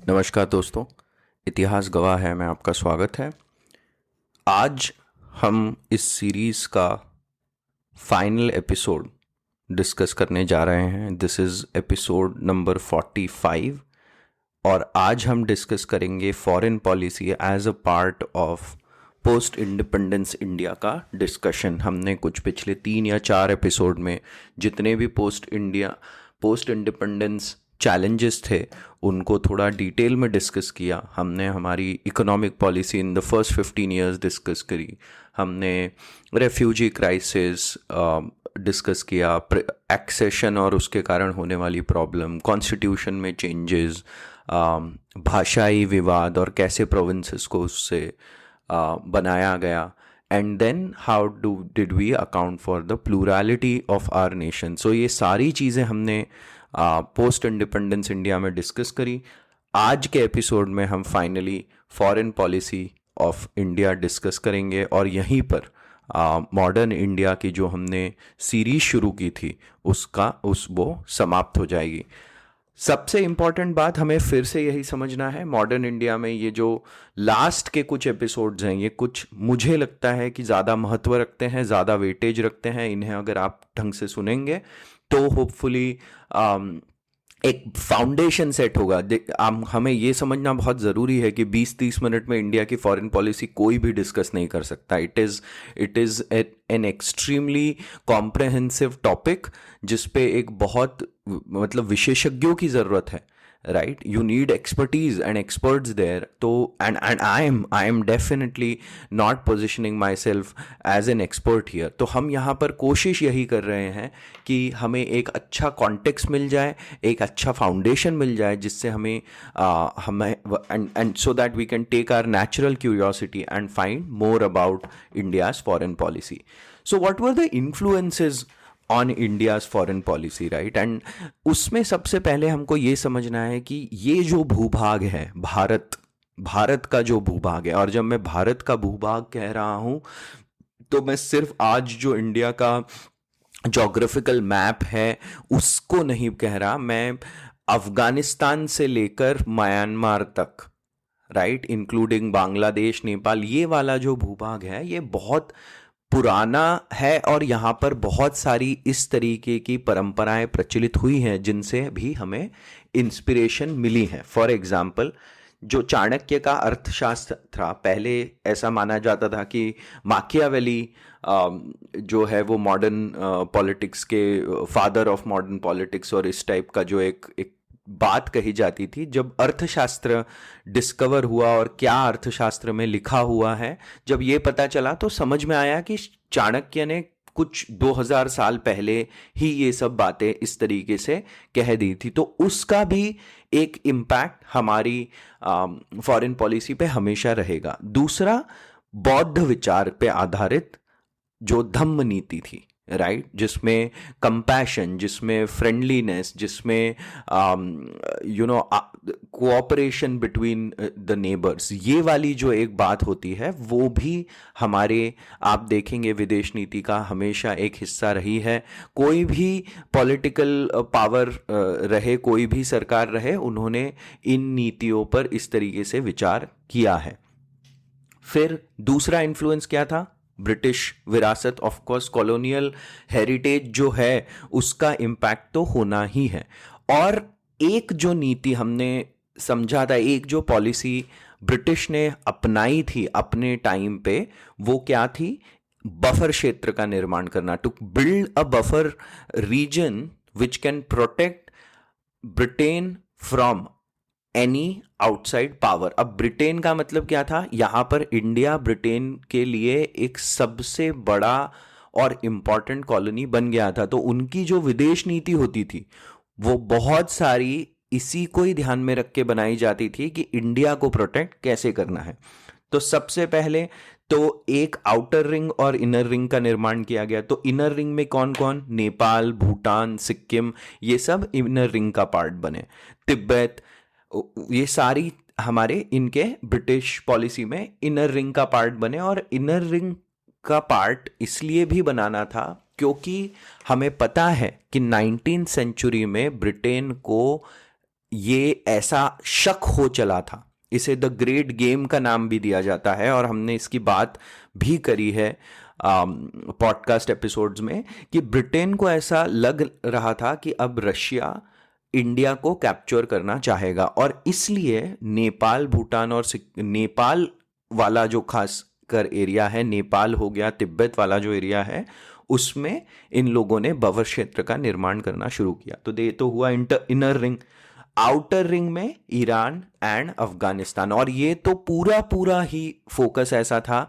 नमस्कार दोस्तों, इतिहास गवाह है में आपका स्वागत है। आज हम इस सीरीज़ का फाइनल एपिसोड डिस्कस करने जा रहे हैं। दिस इज़ एपिसोड नंबर 45 और आज हम डिस्कस करेंगे foreign policy as a part of post independence India का डिस्कशन। हमने कुछ पिछले 3 या 4 एपिसोड में जितने भी पोस्ट इंडिपेंडेंस चैलेंजेस थे उनको थोड़ा डिटेल में डिस्कस किया। हमने हमारी economic policy in the first 15 years discuss करी। हमने रेफ्यूजी क्राइसिस डिस्कस किया, एक्सेशन और उसके कारण होने वाली प्रॉब्लम, कॉन्स्टिट्यूशन में चेंजेस, भाषाई विवाद और कैसे प्रोविंसेस को उससे बनाया गया, and then how did we account for the plurality of our nation. So ये सारी चीज़ें हमने पोस्ट इंडिपेंडेंस इंडिया में डिस्कस करी। आज के एपिसोड में हम finally foreign policy of India discuss करेंगे और यहीं पर मॉडर्न इंडिया की जो हमने सीरीज शुरू की थी वो समाप्त हो जाएगी। सबसे इम्पॉर्टेंट बात हमें फिर से यही समझना है, मॉडर्न इंडिया में ये जो लास्ट के कुछ एपिसोड्स हैं ये कुछ मुझे लगता है कि ज़्यादा महत्व रखते हैं, ज़्यादा वेटेज रखते हैं। इन्हें अगर आप ढंग से सुनेंगे तो होपफुली एक फाउंडेशन सेट होगा। हमें ये समझना बहुत ज़रूरी है कि 20-30 मिनट में इंडिया की फॉरेन पॉलिसी कोई भी डिस्कस नहीं कर सकता। It is an extremely comprehensive topic जिस पे एक बहुत मतलब विशेषज्ञों की ज़रूरत है, right? You need expertise and experts there. तो and I am definitely not positioning myself as an expert here. तो हम यहाँ पर कोशिश यही कर रहे हैं कि हमें एक अच्छा कॉन्टेक्स्ट मिल जाए, एक अच्छा फाउंडेशन मिल जाए जिससे हमें and so that we can take our natural curiosity and find more about India's foreign policy. So what were the influences on India's foreign policy, right? And उसमें सबसे पहले हमको ये समझना है कि ये जो भूभाग है भारत का जो भूभाग है, और जब मैं भारत का भूभाग कह रहा हूं तो मैं सिर्फ आज जो इंडिया का जोग्राफिकल मैप है उसको नहीं कह रहा, मैं अफगानिस्तान से लेकर म्यांमार तक, राइट, इंक्लूडिंग बांग्लादेश, नेपाल, ये वाला जो भूभाग है ये बहुत पुराना है और यहाँ पर बहुत सारी इस तरीके की परंपराएं प्रचलित हुई हैं जिनसे भी हमें इंस्पिरेशन मिली है। फॉर एग्जाम्पल, जो चाणक्य का अर्थशास्त्र था, पहले ऐसा माना जाता था कि माकियावेली जो है वो मॉडर्न पॉलिटिक्स के फादर ऑफ मॉडर्न पॉलिटिक्स और इस टाइप का जो एक बात कही जाती थी। जब अर्थशास्त्र डिस्कवर हुआ और क्या अर्थशास्त्र में लिखा हुआ है जब ये पता चला तो समझ में आया कि चाणक्य ने कुछ 2000 साल पहले ही ये सब बातें इस तरीके से कह दी थी। तो उसका भी एक इम्पैक्ट हमारी फॉरेन पॉलिसी पे हमेशा रहेगा। दूसरा, बौद्ध विचार पे आधारित जो धम्म नीति थी, राइट, जिसमें कंपैशन, जिसमें फ्रेंडलीनेस, जिसमें कोऑपरेशन बिटवीन द नेबर्स, ये वाली जो एक बात होती है वो भी हमारे, आप देखेंगे, विदेश नीति का हमेशा एक हिस्सा रही है। कोई भी पॉलिटिकल पावर रहे, कोई भी सरकार रहे, उन्होंने इन नीतियों पर इस तरीके से विचार किया है। फिर दूसरा इन्फ्लुएंस क्या था? ब्रिटिश विरासत, ऑफ कोर्स कॉलोनियल हेरिटेज जो है उसका इम्पैक्ट तो होना ही है। और एक जो नीति हमने समझा था, एक जो पॉलिसी ब्रिटिश ने अपनाई थी अपने टाइम पे, वो क्या थी? बफर क्षेत्र का निर्माण करना, to build a buffer region which can protect Britain from any outside power. अब ब्रिटेन का मतलब क्या था? यहां पर इंडिया ब्रिटेन के लिए एक सबसे बड़ा और इंपॉर्टेंट कॉलोनी बन गया था। तो उनकी जो विदेश नीति होती थी वो बहुत सारी इसी को ही ध्यान में रख के बनाई जाती थी कि इंडिया को प्रोटेक्ट कैसे करना है। तो सबसे पहले तो एक आउटर रिंग और इनर रिंग का निर्माण किया गया। तो इनर रिंग में कौन कौन? नेपाल, भूटान, सिक्किम, ये सब इनर रिंग का पार्ट बने। तिब्बत, ये सारी हमारे इनके ब्रिटिश पॉलिसी में इनर रिंग का पार्ट बने। और इनर रिंग का पार्ट इसलिए भी बनाना था क्योंकि हमें पता है कि 19th सेंचुरी में ब्रिटेन को ये ऐसा शक हो चला था। इसे द ग्रेट गेम का नाम भी दिया जाता है, और हमने इसकी बात भी करी है पॉडकास्ट एपिसोड्स में, कि ब्रिटेन को ऐसा लग रहा था कि अब रशिया इंडिया को कैप्चर करना चाहेगा, और इसलिए नेपाल, भूटान और नेपाल वाला जो खास कर एरिया है, नेपाल हो गया, तिब्बत वाला जो एरिया है, उसमें इन लोगों ने बफर क्षेत्र का निर्माण करना शुरू किया। तो ये तो हुआ इनर रिंग। आउटर रिंग में ईरान एंड अफगानिस्तान, और ये तो पूरा पूरा ही फोकस ऐसा था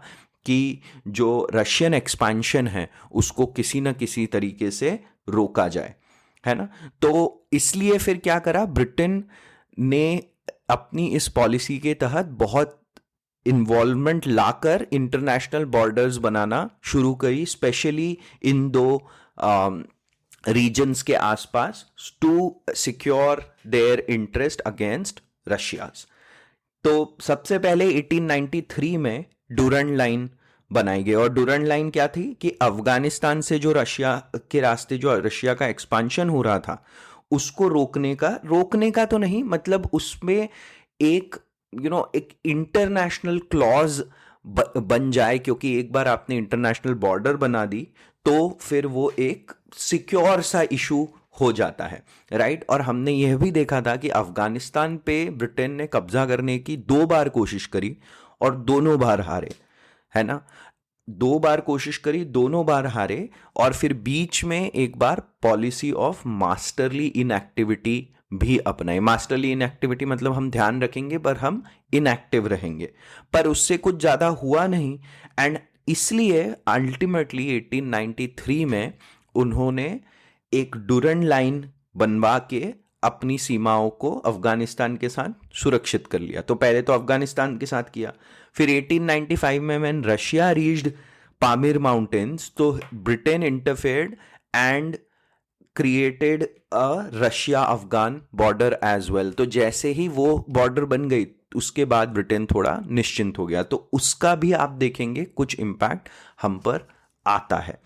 कि जो रशियन एक्सपेंशन है उसको किसी न किसी तरीके से रोका जाए, है ना। तो इसलिए फिर क्या करा, ब्रिटेन ने अपनी इस पॉलिसी के तहत बहुत इन्वॉल्वमेंट लाकर इंटरनेशनल बॉर्डर्स बनाना शुरू करी, स्पेशली इन दो रीजन्स के आसपास, to secure their interest against Russia's. तो सबसे पहले 1893 में डूरंड लाइन बनाई गई, और डूरंड लाइन क्या थी कि अफगानिस्तान से जो रशिया के रास्ते जो रशिया का एक्सपांशन हो रहा था उसको रोकने का तो नहीं, मतलब उसमें एक एक इंटरनेशनल क्लॉज बन जाए, क्योंकि एक बार आपने इंटरनेशनल बॉर्डर बना दी तो फिर वो एक सिक्योर सा इशू हो जाता है, राइट। और हमने यह भी देखा था कि अफगानिस्तान पे ब्रिटेन ने कब्जा करने की 2 बार कोशिश करी और दोनों बार हारे, है ना। 2 बार कोशिश करी, दोनों बार हारे, और फिर बीच में एक बार पॉलिसी ऑफ मास्टरली इनएक्टिविटी भी अपनाई। मास्टरली इनएक्टिविटी मतलब हम ध्यान रखेंगे पर हम इनएक्टिव रहेंगे, पर उससे कुछ ज्यादा हुआ नहीं, एंड इसलिए अल्टीमेटली 1893 में उन्होंने एक डूरंड लाइन बनवा के अपनी सीमाओं को अफगानिस्तान के साथ सुरक्षित कर लिया। तो पहले तो अफगानिस्तान के साथ किया, फिर 1895 में when Russia reached Pamir mountains, तो Britain interfered and created a Russia Afghan border as well. तो जैसे ही वो बॉर्डर बन गई उसके बाद ब्रिटेन थोड़ा निश्चिंत हो गया, तो उसका भी आप देखेंगे कुछ इम्पैक्ट हम पर आता है।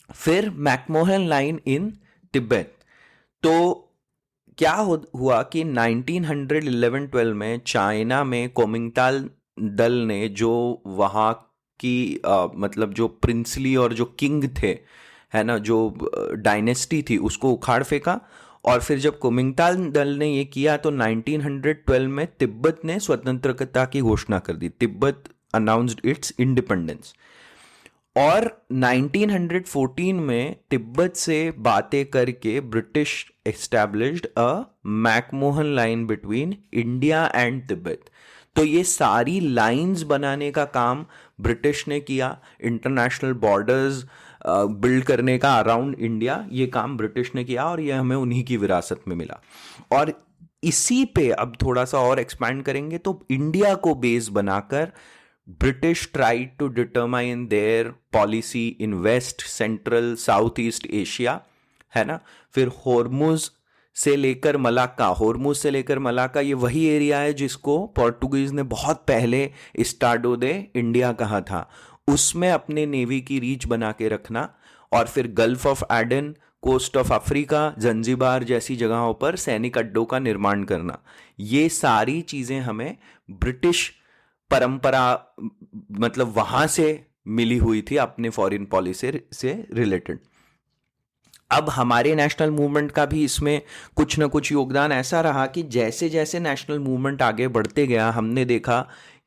फिर मैकमोहन लाइन इन तिब्बत। तो क्या हुआ कि 1911-12 में चाइना में कोमिंगताल दल ने जो वहाँ की मतलब जो प्रिंसली और जो किंग थे, है ना, जो डायनेस्टी थी, उसको उखाड़ फेंका। और फिर जब कोमिंगताल दल ने ये किया तो 1912 में तिब्बत ने स्वतंत्रता की घोषणा कर दी। Tibet announced its independence. और 1914 में तिब्बत से बातें करके British established a McMahon line between India and Tibet. तो ये सारी लाइंस बनाने का काम ब्रिटिश ने किया, इंटरनेशनल बॉर्डर्स बिल्ड करने का अराउंड इंडिया, ये काम ब्रिटिश ने किया, और ये हमें उन्हीं की विरासत में मिला। और इसी पे अब थोड़ा सा और एक्सपैंड करेंगे तो इंडिया को बेस बनाकर British tried to determine their policy in west, central, south east Asia, है ना। फिर होर्मुज से लेकर मलाक्का, ये वही एरिया है जिसको पोर्टुगीज ने बहुत पहले इस्टाडो दे इंडिया कहा था, उसमें अपने नेवी की रीच बना के रखना। और फिर gulf of Aden, coast of Africa, Zanzibar जैसी जगहों पर सैनिक अड्डों का निर्माण करना, ये सारी चीजें हमें ब्रिटिश परंपरा मतलब वहां से मिली हुई थी अपने फॉरेन पॉलिसी से रिलेटेड। अब हमारे नेशनल मूवमेंट का भी इसमें कुछ ना कुछ योगदान ऐसा रहा कि जैसे जैसे नेशनल मूवमेंट आगे बढ़ते गया, हमने देखा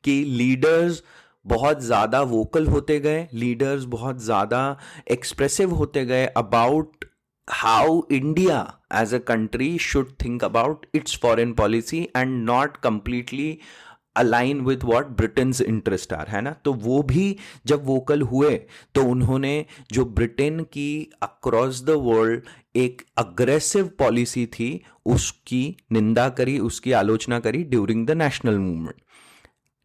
कि लीडर्स बहुत ज़्यादा वोकल होते गए, लीडर्स बहुत ज़्यादा एक्सप्रेसिव होते गए about how India as a country should think about its foreign policy and not completely align with what Britain's interest are, है ना। तो वो भी जब वोकल हुए तो उन्होंने जो ब्रिटेन की अक्रॉस द वर्ल्ड एक अग्रेसिव पॉलिसी थी उसकी निंदा करी, उसकी आलोचना करी during the national movement.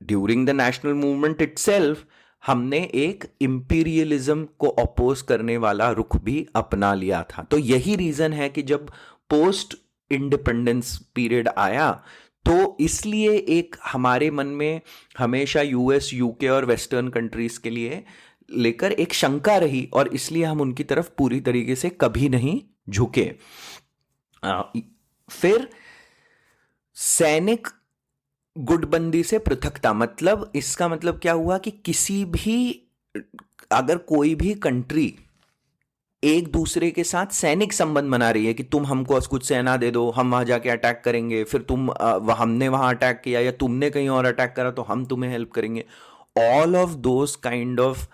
During the national movement itself हमने एक इंपीरियलिज्म को अपोज करने वाला रुख भी अपना लिया था। तो यही रीजन है कि जब पोस्ट इंडिपेंडेंस पीरियड आया तो इसलिए एक हमारे मन में हमेशा यूएस, यूके और वेस्टर्न कंट्रीज के लिए लेकर एक शंका रही, और इसलिए हम उनकी तरफ पूरी तरीके से कभी नहीं झुके। फिर सैनिक गुटबंदी से पृथकता, मतलब इसका मतलब क्या हुआ कि किसी भी, अगर कोई भी कंट्री एक दूसरे के साथ सैनिक संबंध बना रही है कि तुम हमको कुछ सेना दे दो, हम वहां जाके अटैक करेंगे, फिर हमने वहां अटैक किया या तुमने कहीं और अटैक करा तो हम तुम्हें हेल्प करेंगे, all of those kind of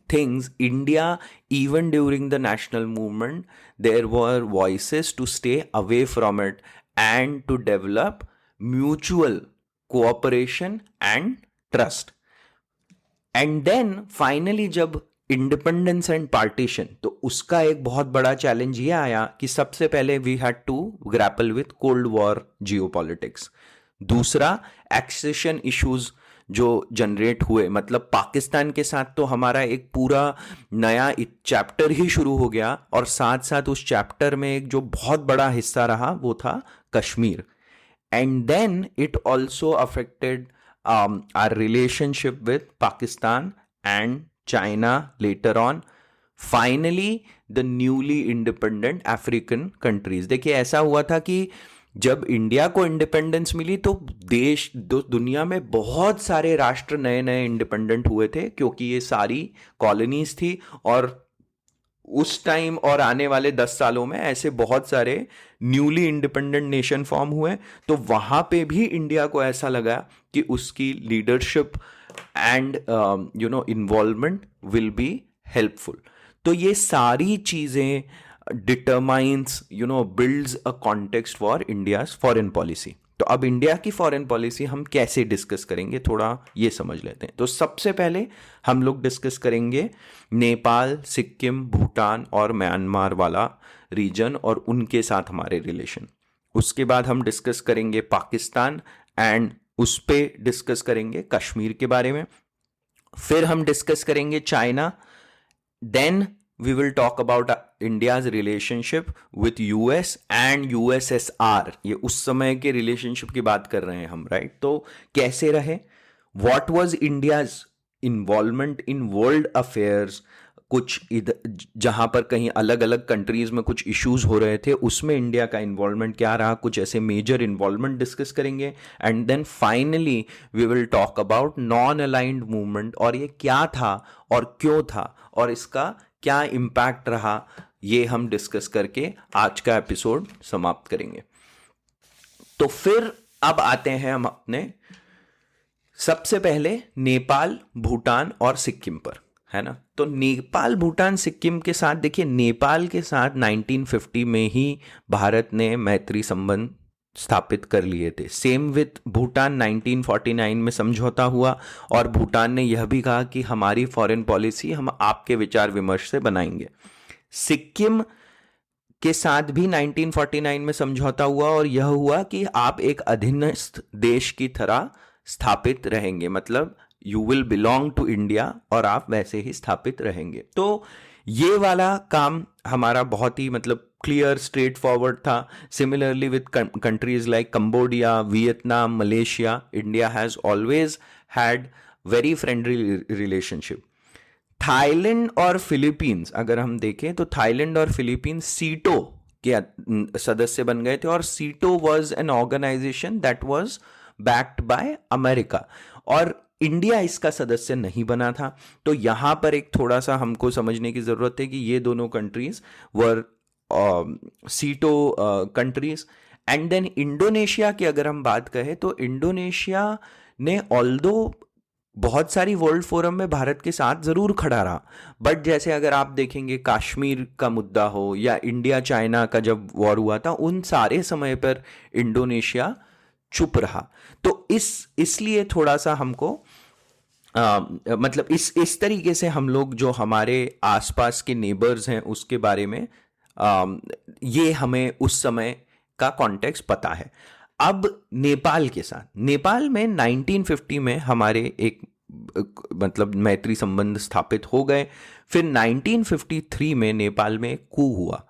things, India, even during the national movement, there were voices to stay away from it and to develop mutual cooperation and trust. And then finally जब independence and partition, तो उसका एक बहुत बड़ा challenge ये आया कि सबसे पहले we had to grapple with cold war geopolitics. दूसरा, एक्सेशन इश्यूज जो जनरेट हुए, मतलब पाकिस्तान के साथ तो हमारा एक पूरा नया चैप्टर ही शुरू हो गया, और साथ साथ उस चैप्टर में एक जो बहुत बड़ा हिस्सा रहा वो था Kashmir. And then it also affected our relationship with Pakistan and China later on. Finally, the newly independent African countries. देखिए, ऐसा हुआ था कि जब इंडिया को इंडिपेंडेंस मिली तो दुनिया में बहुत सारे राष्ट्र नए नए इंडिपेंडेंट हुए थे, क्योंकि ये सारी कॉलोनीज थी, और उस टाइम और आने वाले 10 सालों में ऐसे बहुत सारे न्यूली इंडिपेंडेंट नेशन फॉर्म हुए। तो वहां पे भी इंडिया को ऐसा लगा कि उसकी leadership and involvement will be helpful. तो ये सारी चीजें determines builds a context for India's foreign policy. तो अब इंडिया की फॉरेन पॉलिसी हम कैसे डिस्कस करेंगे, थोड़ा ये समझ लेते हैं। तो सबसे पहले हम लोग डिस्कस करेंगे नेपाल, सिक्किम, भूटान और म्यांमार वाला रीजन और उनके साथ हमारे रिलेशन। उसके बाद हम डिस्कस करेंगे पाकिस्तान एंड उस पे डिस्कस करेंगे कश्मीर के बारे में। फिर हम डिस्कस करेंगे China. Then we will talk about India's relationship with US and USSR। ये उस समय के रिलेशनशिप की बात कर रहे हैं हम, राइट? तो कैसे रहे, what was India's involvement in world affairs, कुछ जहां पर कहीं अलग अलग कंट्रीज में कुछ इश्यूज हो रहे थे उसमें इंडिया का इन्वॉल्वमेंट क्या रहा, कुछ ऐसे मेजर इन्वॉल्वमेंट डिस्कस करेंगे। And then finally we will talk about non aligned movement, और ये क्या था और क्यों था और इसका क्या इम्पैक्ट रहा, ये हम डिस्कस करके आज का एपिसोड समाप्त करेंगे। तो फिर अब आते हैं हम अपने सबसे पहले नेपाल, भूटान और सिक्किम पर, है ना? तो नेपाल, भूटान, सिक्किम के साथ देखिए, नेपाल के साथ 1950 में ही भारत ने मैत्री संबंध स्थापित कर लिए थे। सेम विथ भूटान, 1949 में समझौता हुआ और भूटान ने यह भी कहा कि हमारी फॉरेन पॉलिसी हम आपके विचार विमर्श से बनाएंगे। सिक्किम के साथ भी 1949 में समझौता हुआ और यह हुआ कि आप एक अधीनस्थ देश की तरह स्थापित रहेंगे, मतलब you will belong to India और आप वैसे ही स्थापित रहेंगे। तो ये वाला काम हमारा बहुत ही मतलब क्लियर, स्ट्रेट फॉरवर्ड था। Similarly with countries like Cambodia, Vietnam, Malaysia, India has always had very friendly relationship. Thailand और फिलीपींस अगर हम देखें तो थाईलैंड और फिलीपींस सीटो के सदस्य बन गए थे, और SEATO was an organisation that was backed by America, और इंडिया इसका सदस्य नहीं बना था। तो यहां पर एक थोड़ा सा हमको समझने की जरूरत है कि ये दोनों कंट्रीज वर सीटो कंट्रीज। एंड देन इंडोनेशिया की अगर हम बात करें तो इंडोनेशिया ने ऑल्दो बहुत सारी वर्ल्ड फोरम में भारत के साथ जरूर खड़ा रहा, बट जैसे अगर आप देखेंगे कश्मीर का मुद्दा हो या इंडिया चाइना का जब वॉर हुआ था, उन सारे समय पर इंडोनेशिया चुप रहा। तो इसलिए थोड़ा सा हमको मतलब इस तरीके से हम लोग जो हमारे आसपास के नेबर्स हैं उसके बारे में ये हमें उस समय का कॉन्टेक्स्ट पता है। अब नेपाल के साथ, नेपाल में 1950 में हमारे एक मतलब मैत्री संबंध स्थापित हो गए। फिर 1953 में नेपाल में कू हुआ।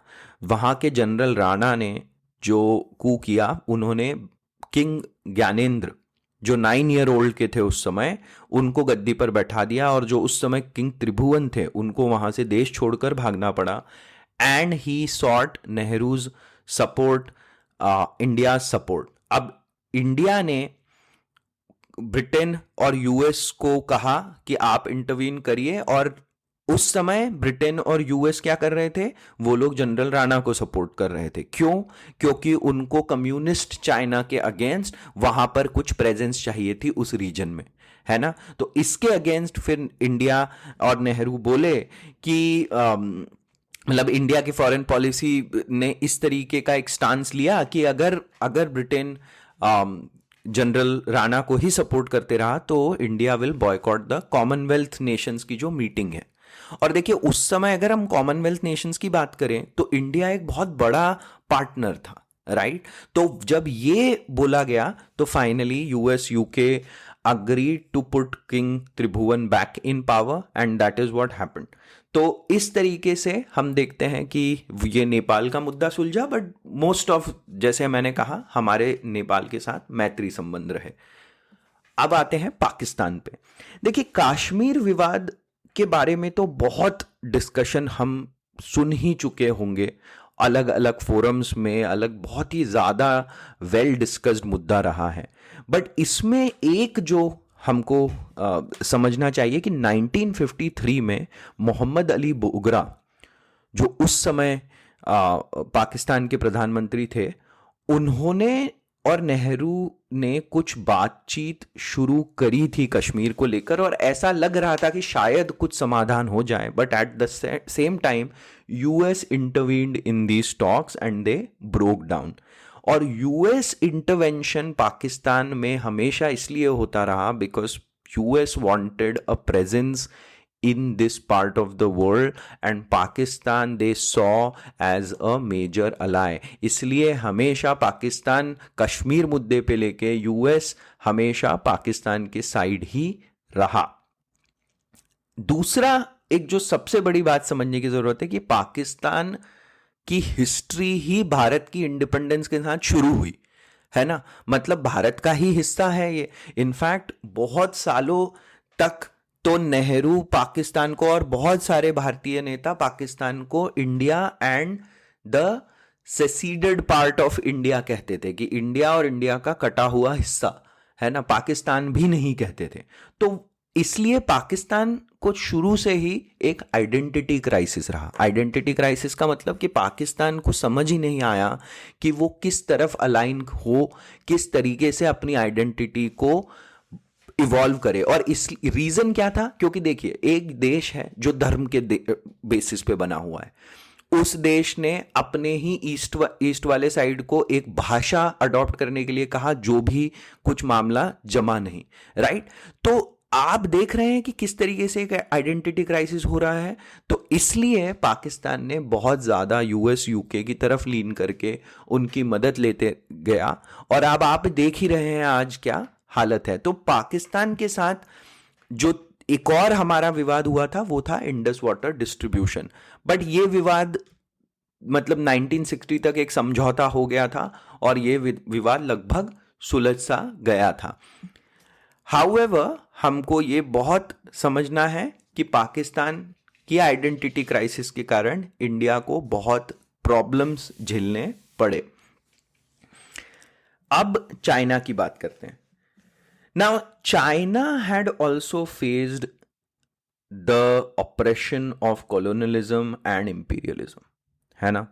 वहां के जनरल राणा ने जो कू किया, उन्होंने किंग ज्ञानेंद्र जो 9 ईयर ओल्ड के थे उस समय, उनको गद्दी पर बैठा दिया, और जो उस समय किंग त्रिभुवन थे उनको वहां से देश छोड़कर भागना पड़ा। And he sought Nehru's support, India support. अब इंडिया ने ब्रिटेन और यूएस को कहा कि आप इंटरवीन करिए, और उस समय ब्रिटेन और यूएस क्या कर रहे थे, वो लोग जनरल राणा को सपोर्ट कर रहे थे। क्यों? क्योंकि उनको कम्युनिस्ट चाइना के अगेंस्ट वहां पर कुछ प्रेजेंस चाहिए थी उस रीजन में, है ना। तो इसके अगेंस्ट फिर इंडिया और नेहरू बोले कि मतलब इंडिया की फॉरेन पॉलिसी ने इस तरीके का एक स्टांस लिया कि अगर अगर ब्रिटेन जनरल राणा को ही सपोर्ट करते रहा तो India will boycott the Commonwealth Nations की जो मीटिंग है। और देखिए उस समय अगर हम कॉमनवेल्थ नेशंस की बात करें तो इंडिया एक बहुत बड़ा पार्टनर था, राइट। तो जब ये बोला गया तो finally US UK agreed to put King Tribhuvan back in power and that is what happened। तो इस तरीके से हम देखते हैं कि ये नेपाल का मुद्दा सुलझा, बट मोस्ट ऑफ, जैसे मैंने कहा, हमारे नेपाल के साथ मैत्री संबंध रहे। अब आते हैं पाकिस्तान पे। देखिए कश्मीर विवाद के बारे में तो बहुत डिस्कशन हम सुन ही चुके होंगे, अलग अलग फोरम्स में, अलग बहुत ही ज़्यादा वेल डिस्कस्ड मुद्दा रहा है। बट इसमें एक जो हमको समझना चाहिए कि 1953 में मोहम्मद अली बोगरा, जो उस समय पाकिस्तान के प्रधानमंत्री थे, उन्होंने और नेहरू ने कुछ बातचीत शुरू करी थी कश्मीर को लेकर, और ऐसा लग रहा था कि शायद कुछ समाधान हो जाए। But at the same time US intervened in these talks and they broke down. और यूएस इंटरवेंशन पाकिस्तान में हमेशा इसलिए होता रहा because US wanted a presence in this part of the world and Pakistan they saw as a major ally। इसलिए हमेशा पाकिस्तान कश्मीर मुद्दे पे लेके यूएस हमेशा पाकिस्तान के साइड ही रहा। दूसरा एक जो सबसे बड़ी बात समझने की जरूरत है कि पाकिस्तान की हिस्ट्री ही भारत की इंडिपेंडेंस के साथ शुरू हुई, है ना। मतलब भारत का ही हिस्सा है ये। इनफैक्ट बहुत सालों तक तो नेहरू पाकिस्तान को और बहुत सारे भारतीय नेता पाकिस्तान को India and the seceded part of India कहते थे, कि इंडिया और इंडिया का कटा हुआ हिस्सा, है ना। पाकिस्तान भी नहीं कहते थे। तो इसलिए पाकिस्तान को शुरू से ही एक आइडेंटिटी क्राइसिस रहा। आइडेंटिटी क्राइसिस का मतलब कि पाकिस्तान को समझ ही नहीं आया कि वो किस तरफ अलाइन हो, किस तरीके से अपनी आइडेंटिटी को इवॉल्व करे। और इस रीजन क्या था? क्योंकि देखिए एक देश है जो धर्म के बेसिस पे बना हुआ है, उस देश ने अपने ही ईस्ट वाले साइड को एक भाषा अडॉप्ट करने के लिए कहा, जो भी कुछ मामला जमा नहीं, राइट। तो आप देख रहे हैं कि किस तरीके से एक आइडेंटिटी क्राइसिस हो रहा है। तो इसलिए पाकिस्तान ने बहुत ज्यादा यूएस यूके की तरफ लीन करके उनकी मदद लेते गया, और अब आप देख ही रहे हैं आज क्या हालत है। तो पाकिस्तान के साथ जो एक और हमारा विवाद हुआ था वो था इंडस वाटर डिस्ट्रीब्यूशन। बट ये विवाद मतलब 1960 तक एक समझौता हो गया था और ये विवाद लगभग सुलझ सा गया था। हाउएवर हमको ये बहुत समझना है कि पाकिस्तान की आइडेंटिटी क्राइसिस के कारण इंडिया को बहुत प्रॉब्लम्स झेलने पड़े। अब चाइना की बात करते हैं। Now, China had also faced the oppression of colonialism and imperialism, है ना।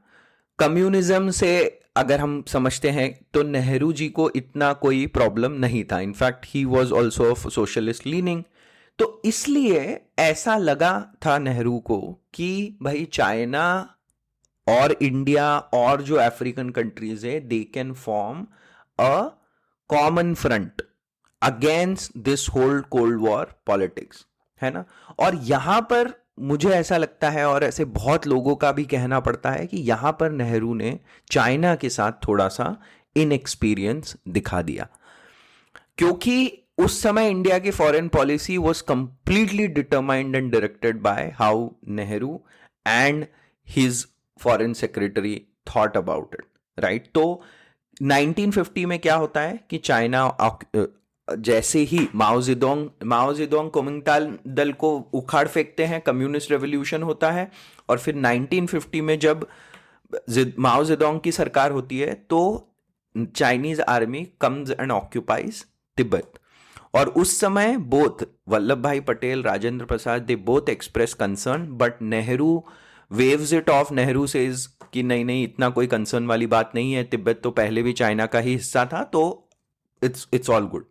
कम्युनिज्म से अगर हम समझते हैं तो नेहरू जी को इतना कोई प्रॉब्लम नहीं था। In fact he was also of socialist leaning. तो इसलिए ऐसा लगा था नेहरू को कि भाई चाइना और इंडिया और जो अफ्रीकन कंट्रीज है, they can form a common front against this whole cold war politics, है ना। और यहां पर मुझे ऐसा लगता है, और ऐसे बहुत लोगों का भी कहना पड़ता है, कि यहां पर नेहरू ने चाइना के साथ थोड़ा सा इनएक्सपीरियंस दिखा दिया, क्योंकि उस समय इंडिया की foreign policy was completely determined and directed by how Nehru and his foreign secretary thought about it, right. तो 1950 में क्या होता है कि चाइना जैसे ही माओ जेडोंग कोमिंगताल दल को उखाड़ फेंकते हैं, कम्युनिस्ट रेवोल्यूशन होता है। और फिर 1950 में जब माओ जेडोंग की सरकार होती है तो Chinese army comes and occupies Tibet. और उस समय both Vallabh Bhai Patel, Rajendra Prasad, they both express concern, but Nehru waves it off. Nehru says कि नहीं नहीं, इतना कोई कंसर्न वाली बात नहीं है, तिब्बत तो पहले भी चाइना का ही हिस्सा था, तो इट्स ऑल गुड।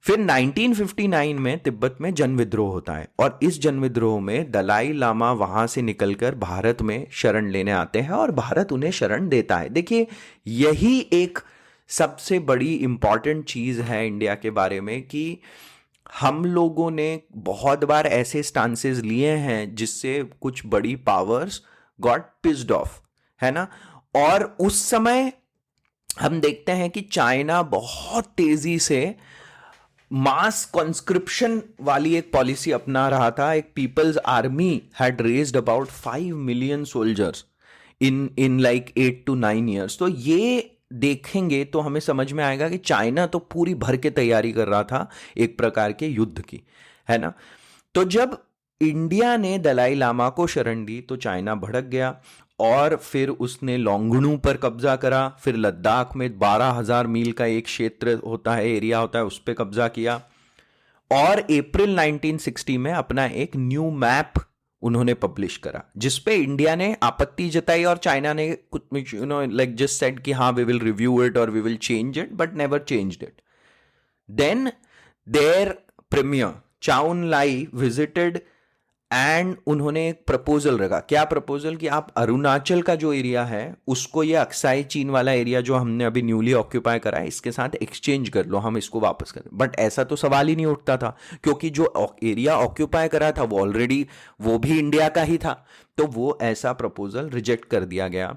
फिर 1959 में तिब्बत में जन विद्रोह होता है, और इस जन विद्रोह में दलाई लामा वहां से निकलकर भारत में शरण लेने आते हैं, और भारत उन्हें शरण देता है। देखिए, यही एक सबसे बड़ी इंपॉर्टेंट चीज है इंडिया के बारे में, कि हम लोगों ने बहुत बार ऐसे स्टांसेस लिए हैं जिससे कुछ बड़ी पावर्स गॉट पिस्ड ऑफ, है ना। और उस समय हम देखते हैं कि चाइना बहुत तेजी से मास कॉन्स्क्रिप्शन वाली एक पॉलिसी अपना रहा था। एक people's army had raised about 5 million soldiers in like 8 to 9 years। तो ये देखेंगे तो हमें समझ में आएगा कि चाइना तो पूरी भर के तैयारी कर रहा था एक प्रकार के युद्ध की, है ना। तो जब इंडिया ने दलाई लामा को शरण दी तो चाइना भड़क गया, और फिर उसने लोंगणू पर कब्जा करा। फिर लद्दाख में 12,000 मील का एक क्षेत्र होता है, एरिया होता है, उस पर कब्जा किया। और अप्रैल 1960 में अपना एक न्यू मैप उन्होंने पब्लिश करा, जिसपे इंडिया ने आपत्ति जताई, और चाइना ने कुछ लाइक जस्ट सेड कि हाँ वी विल रिव्यू इट और we will change it, but never changed it. Then there premier Zhou Enlai visited, and उन्होंने एक प्रपोजल रखा। क्या प्रपोजल? कि आप अरुणाचल का जो एरिया है उसको, ये अक्साई चीन वाला एरिया जो हमने अभी न्यूली ऑक्यूपाई करा है, इसके साथ एक्सचेंज कर लो, हम इसको वापस करें। बट ऐसा तो सवाल ही नहीं उठता था, क्योंकि जो एरिया ऑक्यूपाई करा था वो ऑलरेडी वो भी इंडिया का ही था, तो वो ऐसा प्रपोजल रिजेक्ट कर दिया गया।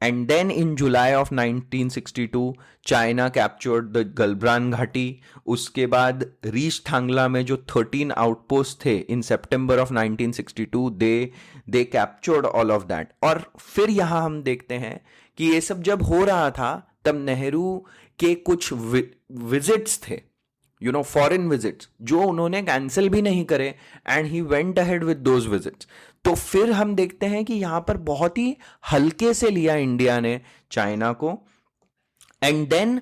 And then in July of 1962 China captured the Galwan घाटी। उसके बाद रीच थांगला में जो 13 आउटपोस्ट थे in September of 1962, they captured all of that. और फिर यहां हम देखते हैं कि ये सब जब हो रहा था तब नेहरू के कुछ विजिट्स थे, फॉरेन विजिट्स, जो उन्होंने कैंसिल भी नहीं करे, and he went ahead with those visits. तो फिर हम देखते हैं कि यहां पर बहुत ही हल्के से लिया इंडिया ने चाइना को। एंड देन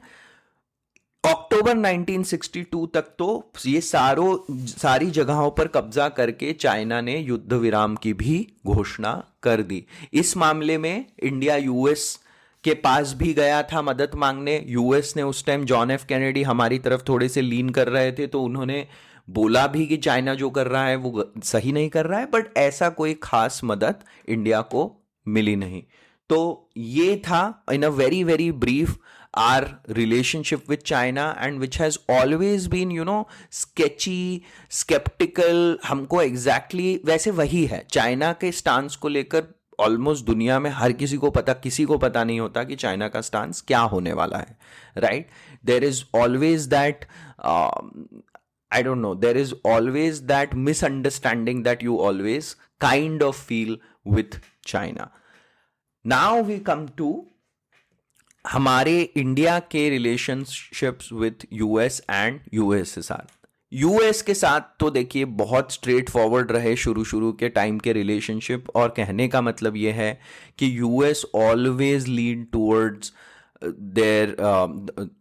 अक्टूबर 1962 तक तो ये सारी जगहों पर कब्जा करके चाइना ने युद्ध विराम की भी घोषणा कर दी। इस मामले में इंडिया यूएस के पास भी गया था मदद मांगने। यूएस ने उस टाइम, जॉन एफ कैनेडी हमारी तरफ थोड़े से लीन कर रहे थे, तो उन्होंने बोला भी कि चाइना जो कर रहा है वो सही नहीं कर रहा है, बट ऐसा कोई खास मदद इंडिया को मिली नहीं। तो ये था in a very very brief our relationship with China, and which has always been sketchy, sceptical. हमको एग्जैक्टली वैसे वही है चाइना के स्टांस को लेकर। ऑलमोस्ट दुनिया में हर किसी को पता नहीं होता कि चाइना का स्टांस क्या होने वाला है, right. There is always that I don't know, there is always that misunderstanding that you always kind of feel with China. Now we come to हमारे इंडिया के relationships with US and USSR. US के साथ तो देखिए बहुत straight forward रहे शुरू के टाइम के रिलेशनशिप, और कहने का मतलब ये है कि US always lead towards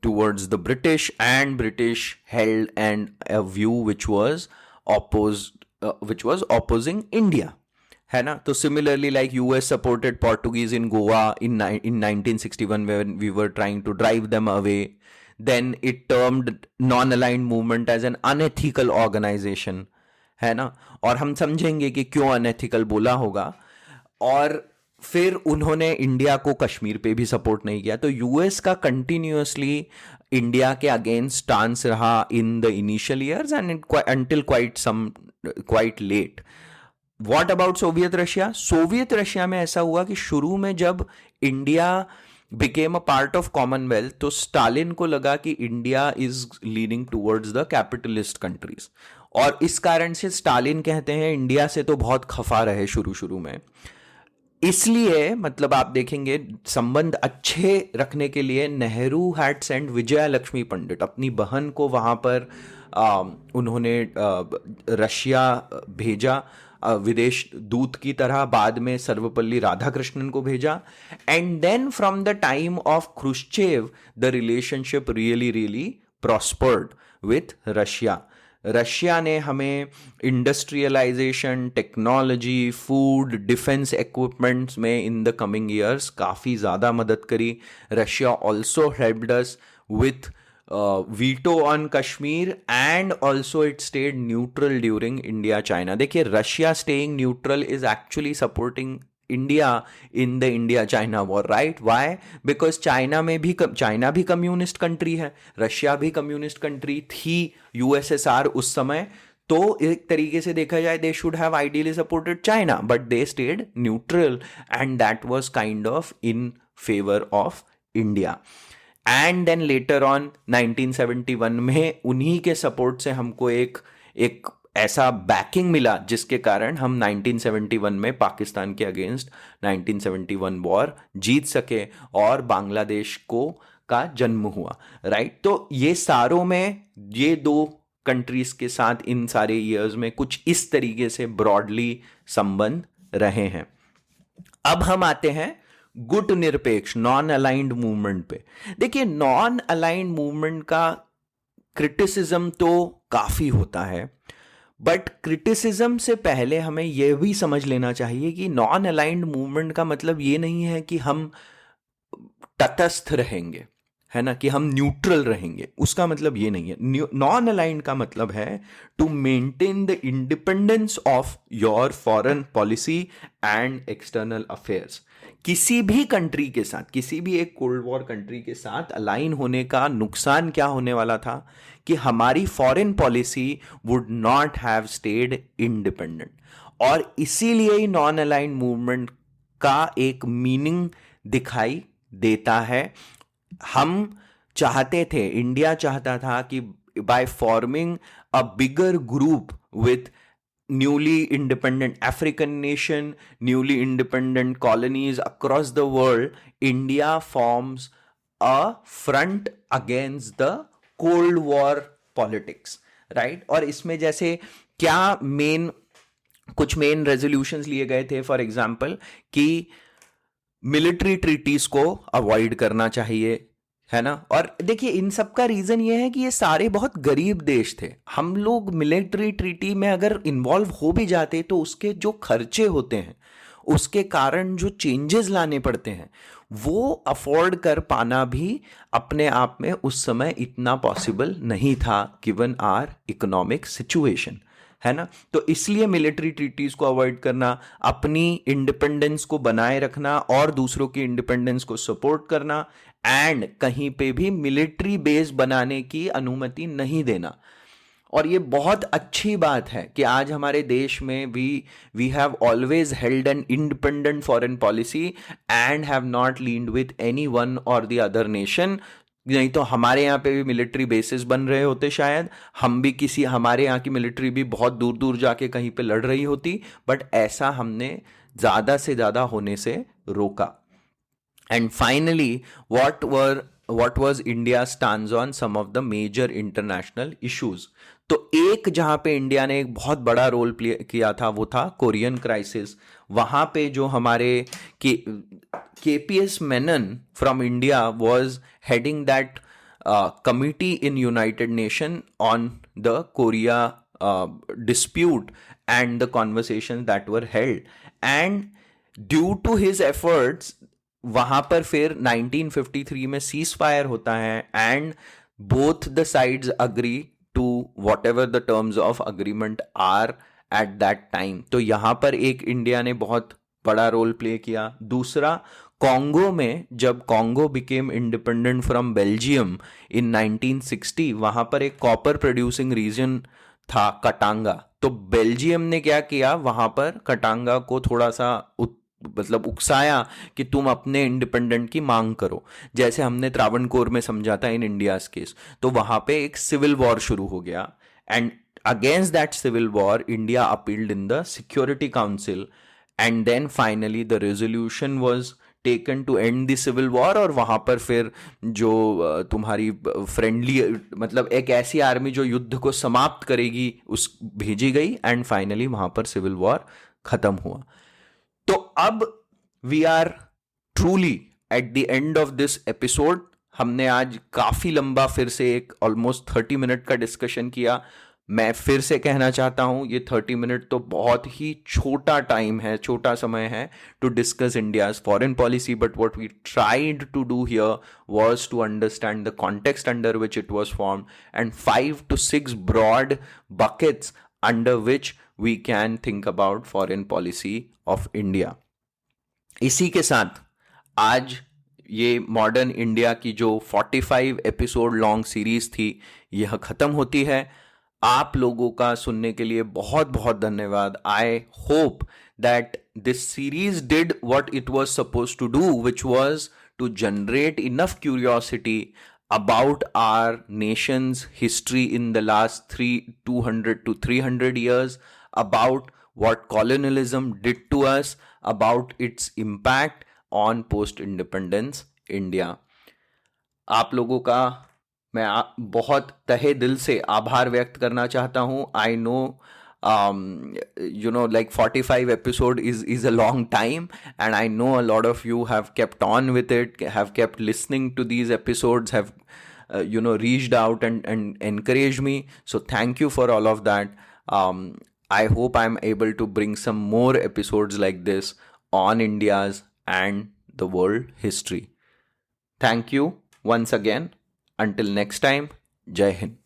towards the British, and British held a view which was opposing India, है ना। तो similarly, like US supported Portuguese in Goa in 1961 when we were trying to drive them away. Then it termed non-aligned movement as an unethical organization, है ना। और हम समझेंगे कि क्यों unethical बोला होगा। और फिर उन्होंने इंडिया को कश्मीर पे भी सपोर्ट नहीं किया। तो यूएस का कंटिन्यूअसली इंडिया के अगेंस्ट स्टांस रहा in the initial years and until quite late. What about Soviet Russia? Soviet Russia में ऐसा हुआ कि शुरू में जब India became a part of Commonwealth, तो स्टालिन को लगा कि India is leading towards the capitalist countries, और इस कारण से स्टालिन कहते हैं इंडिया से तो बहुत खफा रहे शुरू में। इसलिए मतलब आप देखेंगे संबंध अच्छे रखने के लिए नेहरू हैड सेंड विजया लक्ष्मी पंडित, अपनी बहन को वहाँ पर उन्होंने रशिया भेजा विदेश दूत की तरह, बाद में सर्वपल्ली राधाकृष्णन को भेजा, and then from the time of Khrushchev the relationship really really prospered with Russia. Russia ने हमें industrialisation, technology, food, defence equipments में इन द कमिंग ईयर्स काफ़ी ज़्यादा मदद करी। Russia also helped us with veto on Kashmir, and also it stayed neutral during India China. देखिए, Russia staying neutral is actually supporting India in the India China war, right? Why? Because China भी communist country है, Russia भी communist country थी, USSR उस समय। तो एक तरीके से देखा जाए, they should have ideally supported China, but they stayed neutral, and that was kind of in favour of India. And then later on 1971 में उन्हीं के सपोर्ट से हमको एक ऐसा बैकिंग मिला जिसके कारण हम 1971 में पाकिस्तान के अगेंस्ट 1971 वॉर जीत सके और बांग्लादेश का जन्म हुआ, राइट? तो ये सारों में ये दो कंट्रीज के साथ इन सारे ईयर्स में कुछ इस तरीके से ब्रॉडली संबंध रहे हैं। अब हम आते हैं गुट निरपेक्ष नॉन अलाइंड मूवमेंट पे। देखिए, नॉन अलाइंड मूवमेंट का क्रिटिसिज्म तो काफी होता है, बट क्रिटिसिज्म से पहले हमें यह भी समझ लेना चाहिए कि नॉन अलाइंड मूवमेंट का मतलब ये नहीं है कि हम तटस्थ रहेंगे, है ना, कि हम न्यूट्रल रहेंगे। उसका मतलब ये नहीं है। नॉन अलाइंड का मतलब है to maintain the independence of your foreign policy and external affairs. किसी भी कंट्री के साथ, किसी भी एक कोल्ड वॉर कंट्री के साथ अलाइन होने का नुकसान क्या होने वाला था कि हमारी foreign policy would not have stayed independent. और इसीलिए ही नॉन अलाइंड मूवमेंट का एक मीनिंग दिखाई देता है। हम चाहते थे, इंडिया चाहता था कि by forming a bigger group with newly independent African nation, newly independent colonies across the world, India forms a front against the Cold War politics, right? और इसमें जैसे क्या कुछ मेन रेजोल्यूशंस लिए गए थे, फॉर एग्जाम्पल कि मिलिट्री ट्रीटीज को अवॉइड करना चाहिए, है ना। और देखिए, इन सब का रीजन ये है कि ये सारे बहुत गरीब देश थे। हम लोग मिलिट्री ट्रीटी में अगर इन्वॉल्व हो भी जाते तो उसके जो खर्चे होते हैं, उसके कारण जो चेंजेस लाने पड़ते हैं, वो अफोर्ड कर पाना भी अपने आप में उस समय इतना पॉसिबल नहीं था, गिवन आर इकोनॉमिक सिचुएशन, है ना। तो इसलिए मिलिट्री ट्रीटीज को अवॉइड करना, अपनी इंडिपेंडेंस को बनाए रखना और दूसरों की इंडिपेंडेंस को सपोर्ट करना, एंड कहीं पे भी मिलिट्री बेस बनाने की अनुमति नहीं देना। और ये बहुत अच्छी बात है कि आज हमारे देश में we have always held an independent foreign policy and have not leaned with any one or the other nation. नहीं तो हमारे यहाँ पे भी मिलिट्री बेसिस बन रहे होते, शायद हमारे यहाँ की मिलिट्री भी बहुत दूर दूर जाके कहीं पे लड़ रही होती, बट ऐसा हमने ज़्यादा से ज़्यादा होने से रोका। And finally, what was India's stance on some of the major international issues? तो एक जहां पे इंडिया ने एक बहुत बड़ा रोल प्ले किया था वो था कोरियन क्राइसिस। वहां पे जो हमारे KPS Menon from India was heading that committee in United nation on the Korea dispute and the conversations that were held, and due to his efforts वहां पर फिर 1953 में सीज फायर होता है, and both the sides agree to whatever the terms of agreement are at that time. तो यहां पर एक इंडिया ने बहुत बड़ा रोल प्ले किया। दूसरा, कॉन्गो में जब Congo became independent from Belgium in 1960, वहां पर एक कॉपर प्रोड्यूसिंग रीजन था कटांगा। तो बेल्जियम ने क्या किया, वहां पर कटांगा को थोड़ा सा उकसाया कि तुम अपने इंडिपेंडेंट की मांग करो, जैसे हमने त्रावणकोर में समझा था इन इंडियाज केस। तो वहां पे एक सिविल वॉर शुरू हो गया, and against that civil war India appealed in the security council, and then finally the resolution was taken to end the civil war, और वहाँ पर फिर जो तुम्हारी फ्रेंडली, मतलब एक ऐसी आर्मी जो युद्ध को समाप्त करेगी, उस भेजी गई, एंड फाइनली वहाँ पर सिविल वॉर खत्म हुआ। तो अब we are truly at the end of this episode. हमने आज काफी लंबा फिर से एक ऑलमोस्ट 30 मिनट का डिस्कशन किया। मैं फिर से कहना चाहता हूं, ये 30 मिनट तो बहुत ही छोटा टाइम है, छोटा समय है to discuss India's foreign policy, but what we tried to do here was to understand the context under which it was formed and 5 to 6 broad buckets under which we can think about foreign policy of India. इसी के साथ आज ये modern India की जो 45 episode long series थी, यह खत्म होती है। आप लोगों का सुनने के लिए बहुत बहुत धन्यवाद। I hope that this series did what it was suppose to do, which was to generate enough curiosity about our nation's history in the last 200 to 300 years, about what colonialism did to us, about its impact on post-independence India. आप लोगों का मैं बहुत तहे दिल से आभार व्यक्त करना चाहता हूँ। I know like 45 episode is a long time, and I know a lot of you have kept on with it, have kept listening to these episodes, have reached out and encouraged me, so thank you for all of that. I hope I'm able to bring some more episodes like this on India's and the world history. Thank you once again. Until next time, Jai Hind.